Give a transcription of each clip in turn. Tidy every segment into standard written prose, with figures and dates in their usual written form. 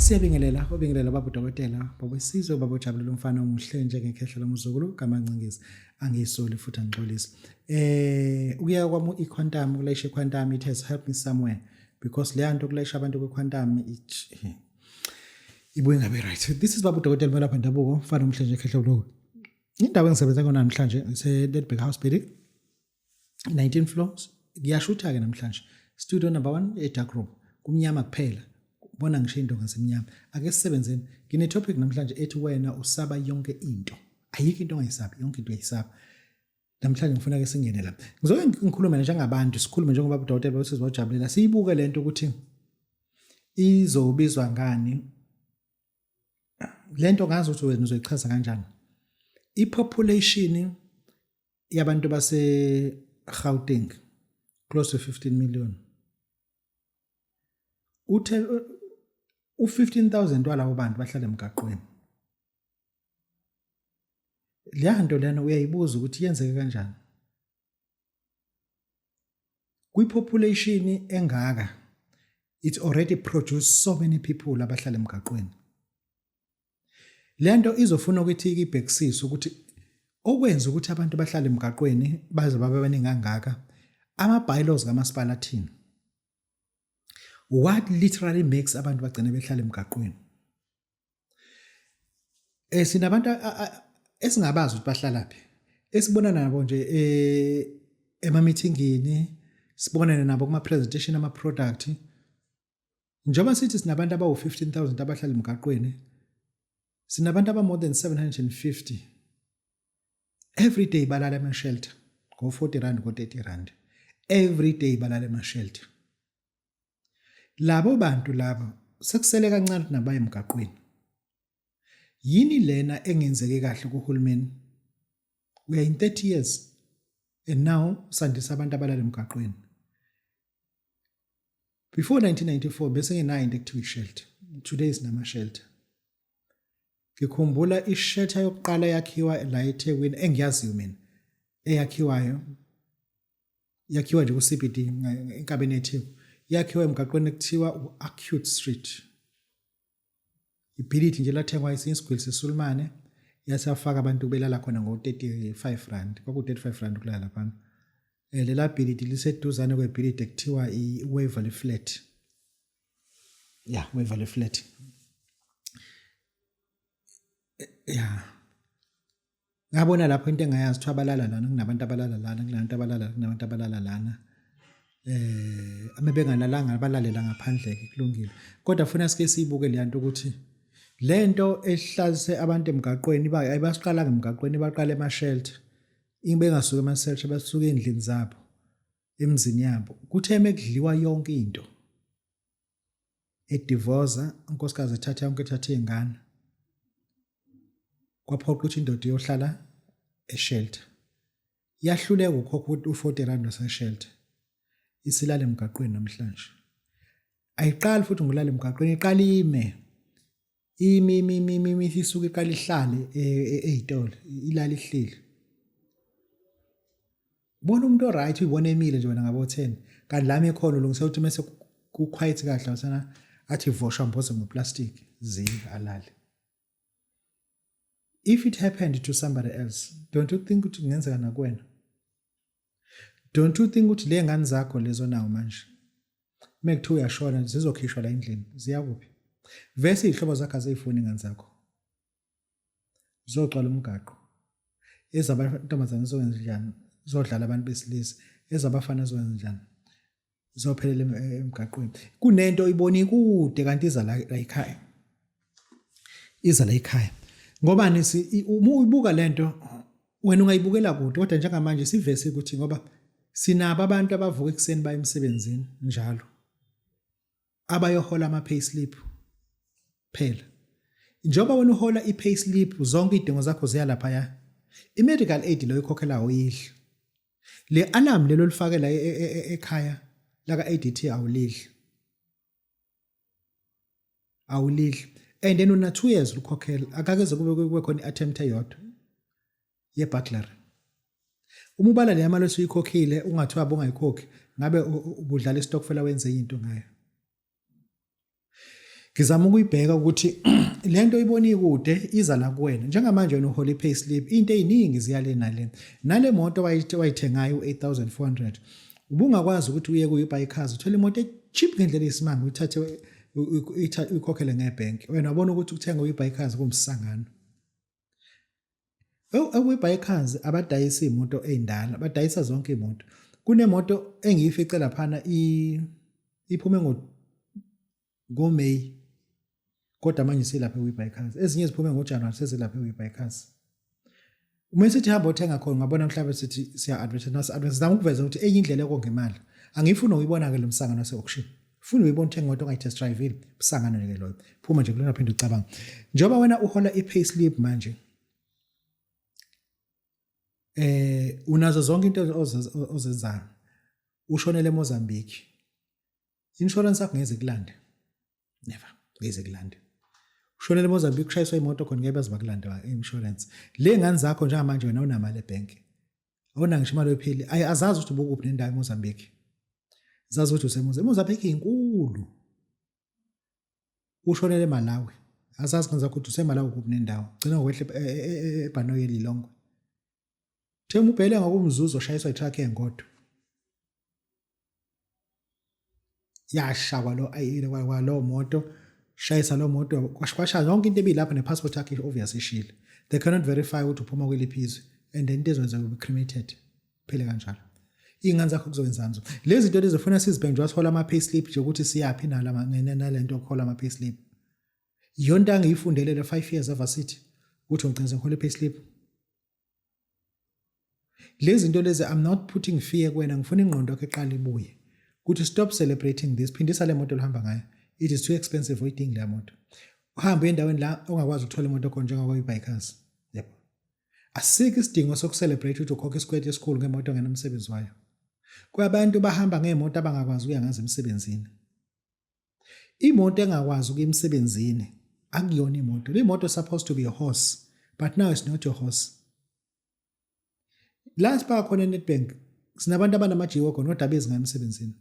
Siyabingelela baba udokotela, baba Sizwe, baba uJabulile umfana omuhle njengekhehla lomzukulu kaMancingisi, angisoli futhi angixolisi. Ukuya kwami iquantum kuleshe iquantum, it has helped me somewhere because le nto kulesha abantu kwequantum ibuye ngabe right. This is baba udokotela melapha ndabuko umfana omuhle njengekhehla lo. Indawo engisebenza kona namhlanje ise Ledbeck House building 19 floors. Ngiyashutha ke namhlanje. Studio number 1 e dark room. Kumnyama kuphela. Bona ngisho into ngasemnyama. Ake sisebenzeni. Ngine topic namhlanje ethi wena usaba yonke into. Ayikho into ongayisabi, yonke into uyayisaba. Namhlanje ngifuna ke singene la. Ngizoke ngikhulume njengabantu, sikhulume njengoba udokotela bese sizojabulela. Siyibuke lento ukuthi izobizwa ngani. Lento ngazi ukuthi wena uzoyichaza kanjani. I-population yabantu base Gauteng close to 15 million. Uthe u-15,000 walabo bantu bahlala emgaqweni. Le nto lena uyayibuza ukuthi yenzeke kanjani. Kwi-population engaka, it already produced so many people abahlala emgaqweni. Le nto izofuna ukuthi ibhekisise ukuthi okwenza ukuthi abantu bahlale emgaqweni baze babe baningi kangaka. Ama-bylaws kamasipala athini? What literally makes abantu bagcine behlala emgaqweni? Sinabantu esingabazi ukuthi bahlala phi. Esibonana nabo nje ema-meetingini, sibonana nabo kuma-presentation ama-product. Njengoba sithi sinabantu abawu-15,000 abahlala emgaqweni, sinabantu aba-more than 750. Every day balala ema-shelter. Ngo-40 rand, ngo-30 rand. Every day balala ema-shelter. Labo bantu labo sekusele kancane nabaye emgaqweni. Yini lena engenzeke kahle kuhulumeni? We are in 30 years and now sandisa abantu abalala emgaqweni. Before 1994 bese ngenayo into ekuthiwa i-shelter. Today sinama shelter. Ngikhumbula i-shelter yokuqala yakhiwa la eThekwini engiyaziyo mina eyakhiwayo yakhiwa nje ku-CBD enkabeni eThekwini. Yakhiwa emgaqweni ekuthiwa u-Acute Street. Ibhilidi nje lathengwa isigwili seSulumane yasafaka abantu belala khona ngo-35 rand. Kwaku-35 rand ukulala lapha. Lela bhilidi liseduzane kwebhilidi ekuthiwa i-Waverley Flat. Yeah, Waverley Flat. Yeah. Ngabona lapho into engayazi ukuthi abalala lana kunabantu abalala lana kunabantu abalala kunabantu abalala lana. Amebengalalanga abalalela ngaphandle ke kulungile. Kodwa ufuna sike siyibuke le nto ukuthi lento ehlalise abantu emgaqweni ayibasiqala ngemgaqweni baqala ema-shelter. Ingibe ngasuka ema-shelter basuka endlini zabo emzini yabo. Kuthe emekudliwa yonke into. Edivorce unkosikazi ethatha yonke ethatha izingane. Kwaphoqa ukuthi indoda iyohlala e-shelter. Yahluleka ukhokha u-40 rand wase-shelter. Isilala emgaqweni namhlanje. Ayiqali futhi ngolala emgaqweni, iqala ime isuka iqala ihlale ezitolo, ilala ihleli. Bona umuntu oright uyibona emile nje wena ngabo 10. Kanti lami ekhona ulungisa ukuthi mase ku-quiet kahle wasana athi vosha mboze ngoplastic zika alale. If it happened to somebody else, don't you think ukuthi kungenzeka nakuwena? Don't you think ukuthi le ngane zakho lezo nawo manje mekuthiwa uyashona zizokhishwa la endlini ziya kuphi? Vese ihlobo zakho azifuni ingane zakho. Zoqala umgaqo. Ezabantomazana zokwenza njani? Zodlala abantu besilisa. Ezabafana zokwenza njani? Zophelela emgaqweni. Kunento iboni kude kanti iza la ekhaya. Iza la ekhaya. Ngoba nisi uma uyibuka lento wena ungayibukela kude kodwa njengamanje sivese ukuthi ngoba sinabo abantu abavuka ekseni baye emsebenzini njalo. Abayohola ama-payslip phela. Njoba wena uhola i-payslip zonke idingo zakho ziya lapha ya. I-medical aid lo ikhokhela uyidla. Le alarm lelo lifakela ekhaya la ka-ADT awulidli. Awulidli. And then una 2 years ukhokhela akakeze kube khona i-attempt eyodwa ye-burglary. Uma ubala le mali osuyikhokhile ungathiwa bongayikhokhi ngabe ubudlala istokfela wenze into ngayo. ngizama ukuyibheka ukuthi lento iboni kude iza la kuwena njengamanje wena uhola i-payslip into eziningi ziyale nale moto wayithengayo u8400 ubungakwazi ukuthi uye kuyibuy cars uthola imoto cheap ngendlela esimanga uyithathe uyikhokhele ngebhenki wena wabona ukuthi ukuthenga uyibuy cars kumsangano uyibuy cars abadayisa imoto ezindala badayisa zonke imoto kunemoto engiyifice laphana iphume ngoMay kodwa manje silapha uyibuy cars ezinye ziphume ngoJanuary sezilapha uyibuy cars uma sithi hamba uthenga khona ngabona mhlawumbe sithi siya advertise zama ukuveza ukuthi enye indlela ekonga imali angifuni ukuyibona ke lo msangano wase-auction ufuna uyibona uthenga imoto ongayi-test drive msangano ke loyo phuma nje kulona phinde ucabanga njengoba wena uhola i-payslip manje unazo zonke into ozenzayo ushonele eMozambique insurance yakho ngeze kulande never ngeze kulande ushonele eMozambique ushayiswa imoto khona ngeke baze bakulanda i-insurance le ngane zakho njengamanje wena unamali ebhenki awuna ngisho imali epheli azazi ukuthi ubukuphi nendawo eMozambique zazi ukuthi useMozambique inkulu ushonele eMalawi azazi ngane zakho ukuthi useMalawi kuphi nendawo gcina ngokwehle eBhanoyi Lilongwe thema ubhele ngakumzuzu oshayiswa itruck engodo yasha kwalo moto shayisa lo moto kwashaya yonke into ebilapha nepassport yakhe obvious ishile they cannot verify ukuthi uphuma kweliphizwe and then into ezwenza kube cremated phele kanjalo ingane zakho kuzowenzani zo lezi zinto lezi zifuna sizibheke nje wasithola ama payslip nje ukuthi siyapi nalento okhola ama payslip yonke angiyifundele le 5 years varsity ukuthi ngicela ukhola payslip lezi zinto lezi I'm not putting fear kuwena ngifuna ingqondo yakhe eqala ibuye ukuthi stop celebrating this phindisa le moto ohamba ngayo it is too expensive waiting le moto uhamba endaweni la ongakwazi ukuthola imoto khona njengokuyibuy cars yebo asikho isidingo sokucelebrate ukuthi ukhokhe isikweletu esikhulu ngemoto ngenomsebenzi wayo kwabantu bahamba ngemoto abangakwazi ukuya ngazo emsebenzini imoto engakwazi ukuya emsebenzini akuyona imoto le moto supposed to be a horse but now it's not a horse last pa khona eNetbank sinabantu abanamajiwo khona kodwa bezinga emsebenzini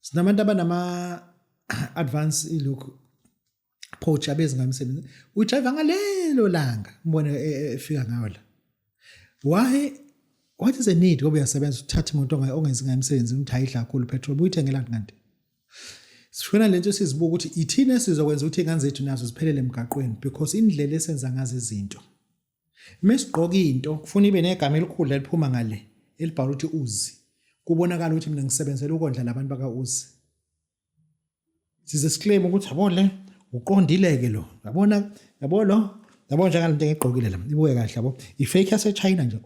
sinabantu abanama advance ilook coach abezinga emsebenzini udrive ngalelo langa mbone efika ngayo la what is the need ngoba uyasebenza uthatha imoto ongenzinga emsebenzini ukuthi ayidla kakhulu petrol uyithengela kanti sifuna lento sizibuka ukuthi ithina sizokwenza ukuthi ingane zethu nazo ziphelele emgaqweni because indlela esenza ngazo izinto mesigqoka into kufuna ibe negama elikhulu liphuma ngale elibhala ukuthi uzi kubonakala ukuthi mina ngisebenzela ukondla labantu baka uzi size sclaim ukuthi yabona uqondile ke lo yabo njalo into engigqokile la ibuye kahle yabo ifake yase China nje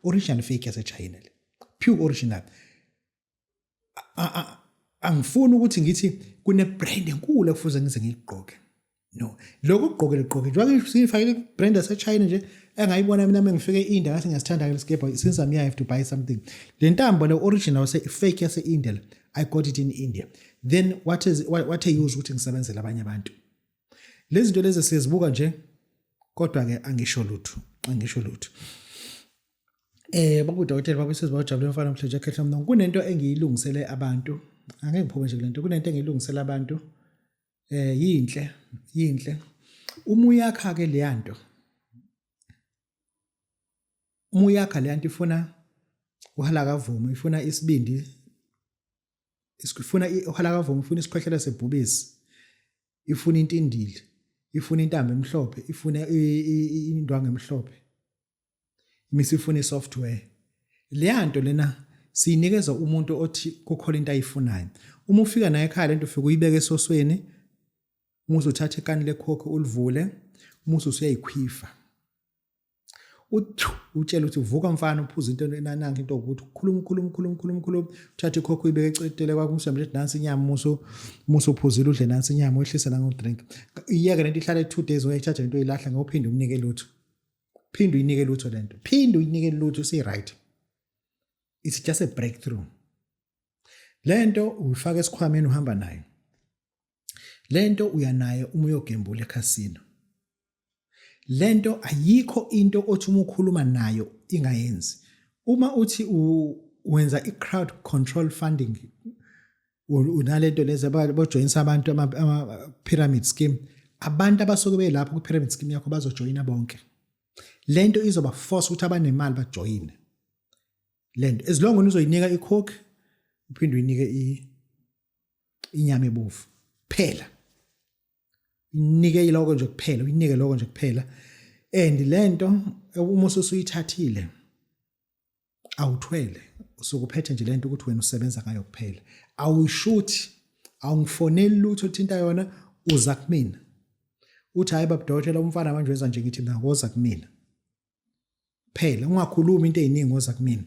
original fake yase China le pure original angifuni ukuthi ngithi kune brand enkulu ekufuze ngize ngigqoke no lokho ukugqoke njengoba sifake brand yase China nje engayibona mina mengifike eIndia ngathi ngiyasithanda ke skate since I have to buy something le ntambo le original say fake yase India I got it in India then what I use ukuthi ngisebenzele abanye abantu lezi zinto lezi sizibuka nje kodwa ke angisho lutho bakudokotela babesiza bajabule mfana mhlanje ekhehla mnongo kunento engiyilungisele abantu angeke ngiphume nje kulento kunento engiyilungisele abantu yinhle uma uyakha ke leyanto ifuna uhalakavumo ifuna isibindi ifuna uhalakavumo ifuna isikhwehlela sebhubesi ifuna intindile ifuna intamba emhlophe ifuna indwangu emhlophe imisifuna isoftware leyanto lena siyinikeza umuntu othi kokhola into ayifunayo uma ufika naye ekhaya lento ufika uyibeke esosweni umuso uthatha ikani lekhokho ulivule umuso usuyayikhwifa utshela ukuthi uvuka mfana uphuza into enananga into ukuthi khuluma uthatha ikhokho uyibeke ecetele kwakho umsembele dance inyama umuso uphuzile udle dance inyama wehlisa la ngodrink iyeke lento ihlala 2 days uyayithatha into oyilahla ngophinda umnike lutho phinda uyinike lutho lento phinda uyinike lutho si right it's just a breakthrough lento uyifaka esikhwameni uhamba nayo lento uyanayo uma uyogembula eCasino lento ayikho into othi uma ukhuluma nayo ingayenzi uma uthi wenza i-crowd control funding unalento lezi abajoyinisa abantu ama-pyramid scheme, abantu abasuke belapho ku-pyramid scheme yakho bazojoyina bonke. Lento izoba force ukuthi abanemali bajoyine lento, as long as uzoyinika i-coke uphinde uyinike inyama ebovu phela, uyinike lokho nje kuphela, uyinike lokho nje kuphela. And lento uma usuyithathile awuthwele, usukuphethe nje lento ukuthi wena usebenza ngayo kuphela, awuyishuthi, awungifoneli lutho uthinta yona, uza kumina uthi hayi baba dokotela umfana manje wenza nje ngithi mina woza kumina phela, ungakhulumi into eziningi, woza kumina.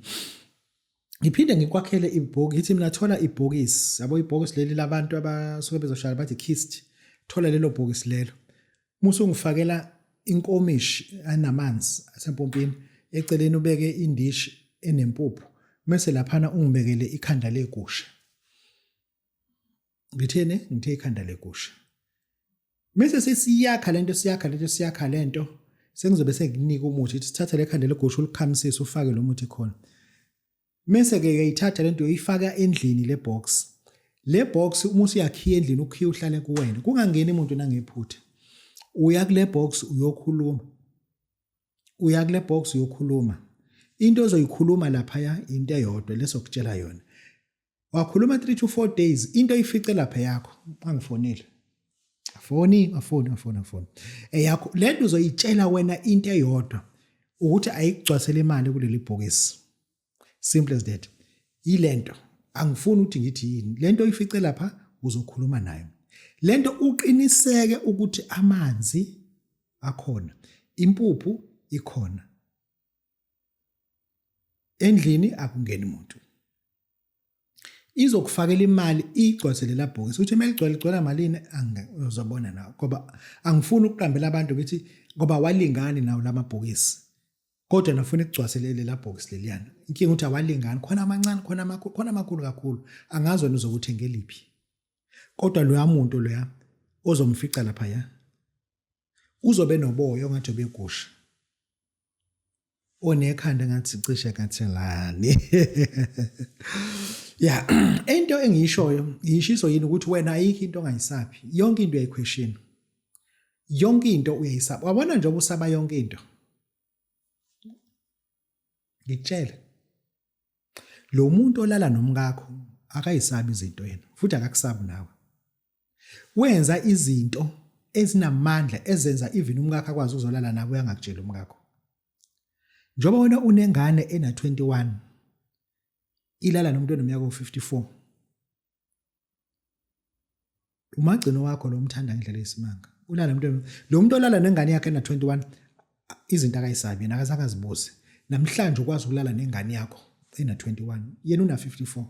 Ngiphinde ngikwakhele ibhokisi, ngithi mina thola ibhokisi, yabo ibhokisi leli labantu abasuke bezoshaya bathi kissed, thola lelo bhokisi lelo, musu ngifakela inkomishi anamanzi asempompini, eceleni ubeke indishi enempuphu, bese laphana ungibekele ikhanda legusha. Ngithene ngithe ikhanda legusha, bese sesiyakha lento sengizobe sengikunika umuthi, sithatha le khanda legusha ulikhamisise ufake lo muthi khona. Mase ke uyayithatha lento uyifaka endlini le box. Le box uma usiyakhiya endlini ukhiya uhlale kuwena, kungangeni umuntu nangephutha. Uya kule box uyokhuluma. Uya kule box uyokhuluma. Into ozoyikhuluma lapha into eyodwa lesokutshela yona. Wakhuluma 3 to 4 days, into ifice lapha yakho, angifonele. Afoni. Yakho lento uzoyitshela wena into eyodwa ukuthi ayikugcwasele imali kuleli bhokisi. Simple as that. Ilento angifuni ukuthi ngithi yini, lento ifice lapha uzokhuluma nayo. Lento uqiniseke ukuthi amanzi akhona, impuphu ikhona, endlini akungeni umuntu. Izokufakela imali igcwasele la bhokisi, uthi meligcwala malini uzobona nawe, ngoba angifuni ukuqambela abantu ukuthi ngoba walingani nawo lamabhokisi, kodwa nafuna ikugcwaselele la bhokisi leliyana. Inkinga ukuthi awalingani, khona amancane khona amakhulu kakhulu, angazi wena uzokuthenga eliphi. Kodwa loya muntu loya ozomfica lapha uzobe noboya ongathi obegusha, onekhanda ngathi cishe kathelani. Into engiyishoyo yishiso yini ukuthi wena ayikho into ongayisabi, yonke into uyayiquestion, yonke into uyayisaba. Wabona nje obusaba yonke into, ngikutshela lo muntu olala nomkakho akayisabi izinto yena, futhi akakusabi nawe. Wenza izinto ezinamandla ezenza even umkakho akwazi ukuzolala nawe uyangakutshela umkakho. Njoba wena unengane ena 21 ilala nomuntu onominyaka o54, umagcino wakho lo umthanda ngendlela yesimanga, ulala nomuntu lo muntu olala nengane yakhe ena 21 izinto akayisabi yena, akazangazibuze. Namhlanje ukwazi ukulala nengane yakho ena 21 yena una 54.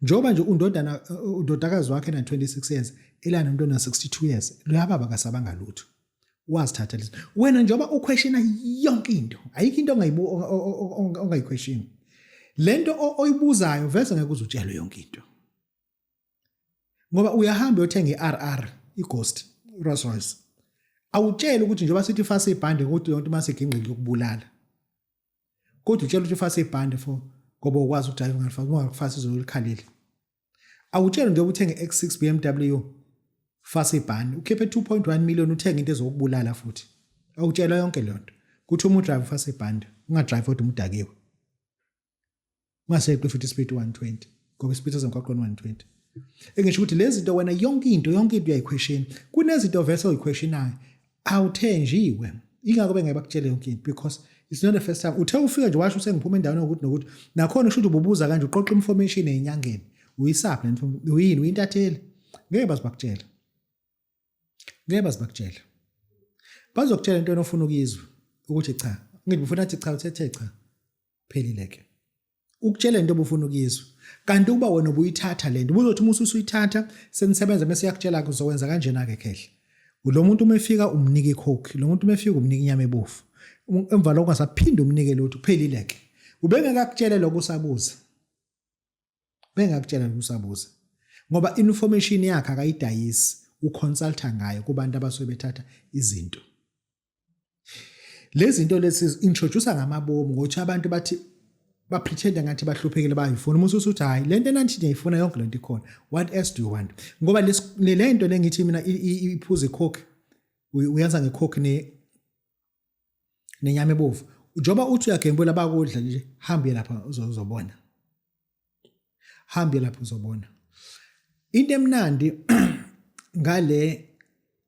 Njoba nje undodakazi wakhe ena 26 years elana nomuntu ona 62 years, lo yababa kasabanga lutho, wazithatha lezi. Wena njoba uquestiona yonke into, ayikho into ongayiquestioni. Lento oyibuzayo vese ngeke uzutshele yonke into, ngoba uyahamba uyothenga iRR, iGhost, Rolls Royce, awutshela ukuthi njoba sithi fasa ibhande ukuthi yonke masigingqile ukubulala, kodwa utshela ukuthi fasa ibhande for ngoba ukwazi ukudrayiva ungafasa izolikhalile. Awutshela nje uthenge X6 BMW fasa ibhande ukhiphe 2.1 million uthenga into ezokubulala futhi. Awutshela yonke lento kuthi uma udrive fasa ibhande ungadrive kodwa umudakiwe, ungaseqi futhi speed 120 ngoba speed ezemgwaqweni 120. Engisho ukuthi lezi zinto wena yonke into uyayiquestion. Kunezinto vese oyiquestionayo awuthenjiwe, ingakho bengeke bakutshele yonke into because it's not the first time. Uthe ufika nje washo sengiphuma endaweni nokuthi nakhona usho ukuthi ububuza kanje uqoqa information ezinyangeni, uyisaphi le uyini, uyintatheli, ngeke bazibakutshela, bazokutshela into onofuna ukuyizwa ukuthi cha, ngithi ufuna ukuthi cha, uthethe cha, phelileke ukutshela into obufuna ukuyizwa. Kanti uba wena ubuyithatha lento ubuzothi uma usuyithatha senisebenza bese yakutshela uzokwenza kanjena ke khehle. Lo muntu uma efika umnika icoke, lo muntu uma efika umnika inyama ebovu, emva lokho asaphinde umnike lutho kuphelileke. Ubengakakutshela lokho usabuza, ngoba information yakhe akayidayisi, uconsulta ngayo kubantu abasuke bethatha izinto. Lezi zinto lezi introduce ngamabomu ngokuthi abantu pretend ngathi bahluphekile bayifuna uma usuthi hayi lento enanthi ngiyifuna yonke lento ikhona, what else do you want? Ngoba lento lengithi mina iphuze coke uyenza ngecoke nenyama ebovu, njoba uthi uyagembula bakudla nje, hambe lapha uzobona, hambe lapha uzobona. Into emnandi ngale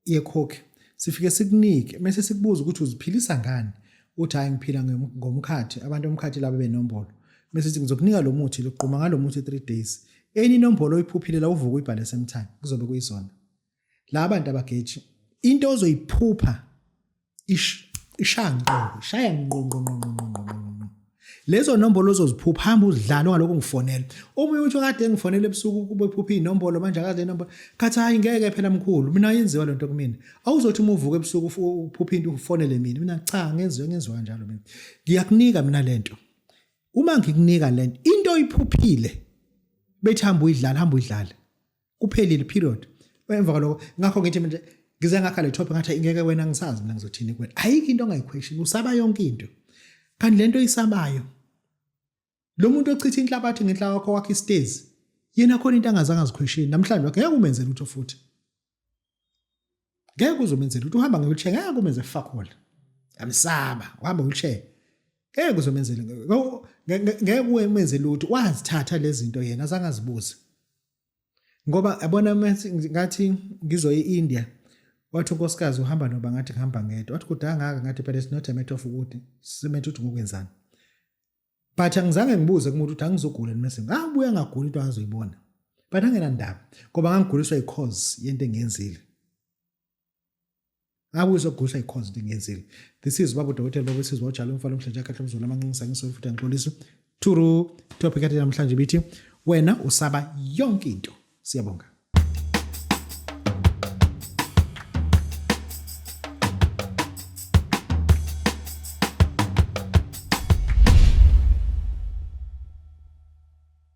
yecoke sifike sikunike mase sikubuza ukuthi uziphilisa ngani, uthi hayi ngiphila ngomkhathi, abantu omkhathi laba benombolo, mase sithi ngizokunika lo muthi loqhuma ngalo muthi 3 days, enombolo oyiphuphile la uvuka uyibhale same time kuzobe kuyizona. La abantu abageji into ozoyiphupha shaya ngqo lezo nombolo ozoziphupha, hamba uzidlala ngaloko ngifonela. Uma uthi kade ngifonela ebusuku kube phupha inombolo manje akaze inombolo, khathi hayi ngeke phela mkhulu mina yenziwa lento kumina. Awuzothi uma uvuka ebusuku uphupha into ufonele mina cha ngenziwa kanjalo mina. Ngiyakunika mina lento. Uma ngikunika lento into oyiphuphile bethi hamba uyidlala kuphelile period. Emva kwaloko ngakho ngithi manje ngize ngakha le topic ngathi ngeke wena ngisazi mina ngizothini kuwena. Ayikho into ongayiquestion, usaba yonke into. Kanti lento isabayo lo muntu ochitha inhlabathi ngenhlaka wakho istairs yena khona into angazange aziquestion namhlanje ngeke umenzele utho futhi, ngeke uzomenzela ukuthi uhamba nge-wheelchair, ngeke umenze fuck all, amsaba uhamba nge-wheelchair, ngeke uzomenzela, ngeke umenzele ukuthi wazithatha lezi zinto yena azange azibuze. Ngoba yabona ngathi ngizoya eIndia, wathi unkosikazi uhamba noba ngathi ngihamba ngedwa, wathi kudanga ngathi phela it's not a matter of ukuthi simethe ukuthi ngokwenzani, but angizange ngibuze kumuntu ukuthi angizogula mase ngabuya ngagula into azoyibona, but angenandaba ngoba ngangiguliswa i-cause yento engiyenzile, ngabuza ukuguliswa i-cause into engiyenzile. This is Baba Dr. Bobo Sizwe Njalo Mfalo Mhlanje kahle mzulu amanqinisa ngiso futhi ngixolisa thuru topic yathi namhlanje bithi wena usaba yonke into. Siyabonga.